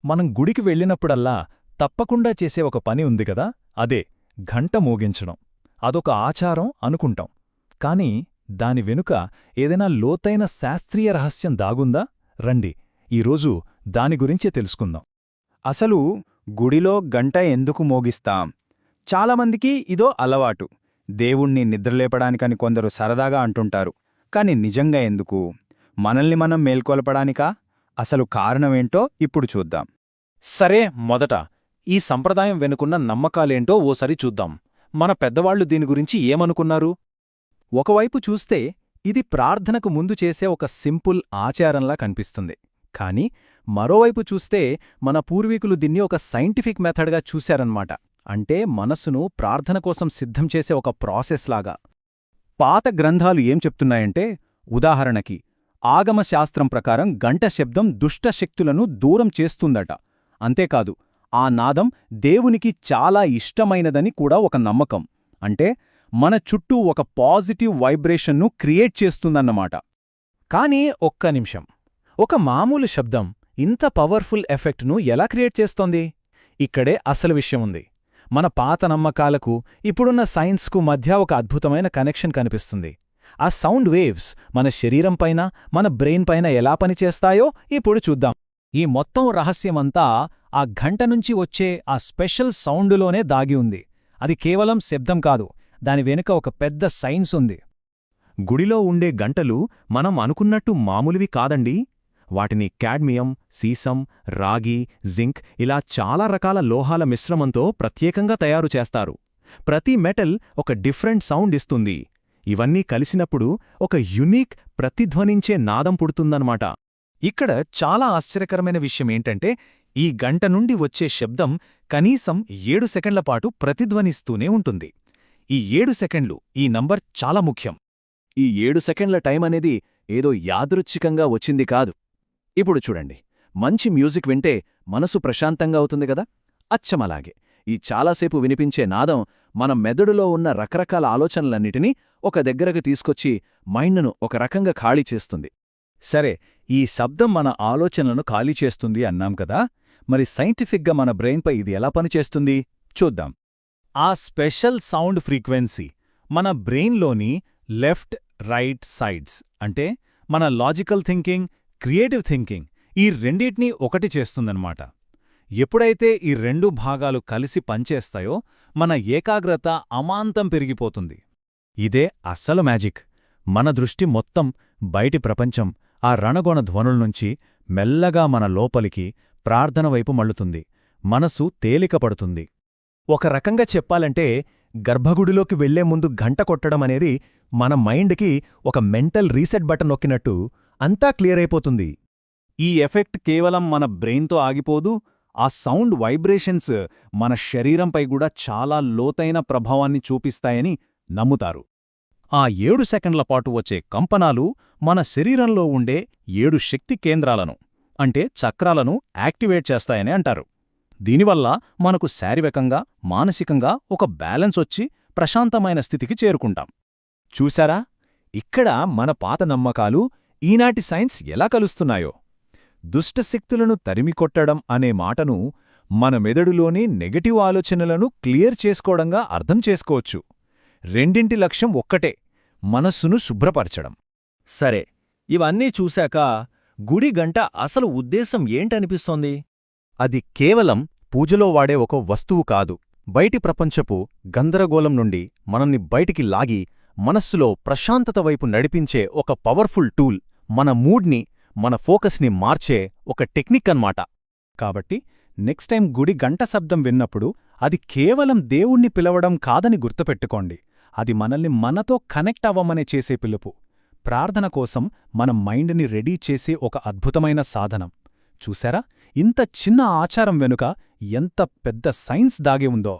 మనం గుడికి వెళ్ళినప్పుడల్లా తప్పకుండా చేసే ఒక పని ఉంది కదా, అదే ఘంట మోగించడం. అదొక ఆచారం అనుకుంటాం. కాని దాని వెనుక ఏదైనా లోతైన శాస్త్రీయ రహస్యం దాగుందా? రండి, ఈరోజు దాని గురించే తెలుసుకుందాం. అసలు గుడిలో గంట ఎందుకు మోగిస్తాం? చాలామందికి ఇదో అలవాటు. దేవుణ్ణి నిద్రలేపడానికని కొందరు సరదాగా అంటుంటారు. కాని నిజంగా ఎందుకు? మనల్ని మనం మేల్కొల్పడానికా? అసలు కారణమేంటో ఇప్పుడు చూద్దాం. సరే, మొదట ఈ సంప్రదాయం వెనుకున్న నమ్మకాలేంటో ఓసారి చూద్దాం. మన పెద్దవాళ్లు దీని గురించి ఏమనుకున్నారు? ఒకవైపు చూస్తే ఇది ప్రార్థనకు ముందు చేసే ఒక సింపుల్ ఆచారంలా కనిపిస్తుంది. కాని మరోవైపు చూస్తే మన పూర్వీకులు దీన్ని ఒక సైంటిఫిక్ మెథడ్గా చూశారన్నమాట. అంటే మనస్సును ప్రార్థన కోసం సిద్ధం చేసే ఒక ప్రాసెస్లాగా. పాత గ్రంథాలు ఏం చెప్తున్నాయంటే, ఉదాహరణకి ఆగమశాస్త్రం ప్రకారం గంట శబ్దం దుష్టశక్తులను దూరం చేస్తుందట. అంతేకాదు, ఆ నాదం దేవునికి చాలా ఇష్టమైనదని కూడా ఒక నమ్మకం. అంటే మన చుట్టూ ఒక పాజిటివ్ వైబ్రేషన్ను క్రియేట్ చేస్తుందన్నమాట. కానీ ఒక్క నిమిషం, ఒక మామూలు శబ్దం ఇంత పవర్ఫుల్ ఎఫెక్ట్ను ఎలా క్రియేట్ చేస్తోంది? ఇక్కడే అసలు విషయముంది. మన పాత నమ్మకాలకు ఇప్పుడున్న సైన్స్కు మధ్య ఒక అద్భుతమైన కనెక్షన్ కనిపిస్తుంది. ఆ సౌండ్ వేవ్స్ మన శరీరంపైన, మన బ్రెయిన్ పైన ఎలా పనిచేస్తాయో ఇప్పుడు చూద్దాం. ఈ మొత్తం రహస్యమంతా ఆ ఘంట నుంచి వచ్చే ఆ స్పెషల్ సౌండులోనే దాగి ఉంది. అది కేవలం శబ్దం కాదు, దాని వెనుక ఒక పెద్ద సైన్స్ ఉంది. గుడిలో ఉండే గంటలు మనం అనుకున్నట్టు మామూలువి కాదండి. వాటిని కాడ్మియం, సీసం, రాగి, జింక్ ఇలా చాలా రకాల లోహాల మిశ్రమంతో ప్రత్యేకంగా తయారు చేస్తారు. ప్రతి మెటల్ ఒక డిఫరెంట్ సౌండ్ ఇస్తుంది. ఇవన్నీ కలిసినప్పుడు ఒక యునీక్, ప్రతిధ్వనించే నాదం పుడుతుందన్నమాట. ఇక్కడ చాలా ఆశ్చర్యకరమైన విషయమేంటంటే, ఈ గంట నుండి వచ్చే శబ్దం కనీసం 7 సెకండ్లపాటు ప్రతిధ్వనిస్తూనే ఉంటుంది. ఈ 7 సెకండ్లు, ఈ నంబర్ చాలా ముఖ్యం. ఈ 7 సెకండ్ల టైం అనేది ఏదో యాదృచ్ఛికంగా వచ్చింది కాదు. ఇప్పుడు చూడండి, మంచి మ్యూజిక్ వింటే మనసు ప్రశాంతంగా అవుతుంది గదా? అచ్చమలాగే ఈ చాలాసేపు వినిపించే నాదం మన మెదడులో ఉన్న రకరకాల ఆలోచనలన్నిటినీ ఒక దగ్గరకు తీసుకొచ్చి మైండ్ను ఒక రకంగా ఖాళీ చేస్తుంది. సరే, ఈ శబ్దం మన ఆలోచనలను ఖాళీ చేస్తుంది అన్నాం కదా, మరి సైంటిఫిక్గా మన బ్రెయిన్పై ఇది ఎలా పనిచేస్తుంది చూద్దాం. ఆ స్పెషల్ సౌండ్ ఫ్రీక్వెన్సీ మన బ్రెయిన్లోని లెఫ్ట్, రైట్ సైడ్స్, అంటే మన లాజికల్ థింకింగ్, క్రియేటివ్ థింకింగ్, ఈ రెండింటినీ ఒకటి చేస్తుందన్నమాట. ఎప్పుడైతే ఈ 2 భాగాలు కలిసి పనిచేస్తాయో మన ఏకాగ్రత అమాంతం పెరిగిపోతుంది. ఇదే అస్సలు మ్యాజిక్. మన దృష్టి మొత్తం బయటి ప్రపంచం, ఆ రణగొణ ధ్వనుల్నుంచి మెల్లగా మన లోపలికి, ప్రార్థన వైపు మళ్ళుతుంది. మనసు తేలికపడుతుంది. ఒక రకంగా చెప్పాలంటే, గర్భగుడిలోకి వెళ్లే ముందు గంట కొట్టడమనేది మన మైండ్కి ఒక మెంటల్ రీసెట్ బటన్ నొక్కినట్టు అంతా క్లియర్ అయిపోతుంది. ఈ ఎఫెక్ట్ కేవలం మన బ్రెయిన్తో ఆగిపోదు, ఆ సౌండ్ వైబ్రేషన్స్ మన శరీరంపై కూడా చాలా లోతైన ప్రభావాన్ని చూపిస్తాయని నమ్ముతారు. ఆ 7 సెకండ్ల పాటు వచ్చే కంపనాలు మన శరీరంలో ఉండే 7 శక్తి కేంద్రాలను, అంటే చక్రాలను యాక్టివేట్ చేస్తాయని అంటారు. దీనివల్ల మనకు శారీరకంగా, మానసికంగా ఒక బ్యాలెన్స్ వచ్చి ప్రశాంతమైన స్థితికి చేరుకుంటాం. చూశారా? ఇక్కడ మన పాత నమ్మకాలు, ఈనాటి సైన్స్ ఎలా కలుస్తున్నాయో. దుష్టశక్తులను తరిమికొట్టడం అనే మాటను మన మెదడులోని నెగటివ్ ఆలోచనలను క్లియర్ చేసుకోవడంగా అర్థం చేసుకోవచ్చు. రెండింటి లక్ష్యం ఒక్కటే, మనస్సును శుభ్రపరచడం. సరే, ఇవన్నీ చూశాక గుడి గంట అసలు ఉద్దేశం ఏంటనిపిస్తోంది? అది కేవలం పూజలో వాడే ఒక వస్తువు కాదు. బయటి ప్రపంచపు గందరగోళం నుండి మనల్ని బయటికి లాగి మనస్సులో ప్రశాంతత వైపు నడిపించే ఒక పవర్ఫుల్ టూల్. మన మూడ్ని, మన ఫోకస్ని మార్చే ఒక టెక్నిక్ అన్నమాట. కాబట్టి నెక్స్ట్ టైం గుడి గంట శబ్దం విన్నప్పుడు అది కేవలం దేవుణ్ణి పిలవడం కాదని గుర్తుపెట్టుకోండి. అది మనల్ని మనతో కనెక్ట్ అవ్వమనే చేసే పిలుపు. ప్రార్థన కోసం మన మైండ్ని రెడీ చేసే ఒక అద్భుతమైన సాధనం. చూశారా? ఇంత చిన్న ఆచారం వెనుక ఎంత పెద్ద సైన్స్ దాగి ఉందో.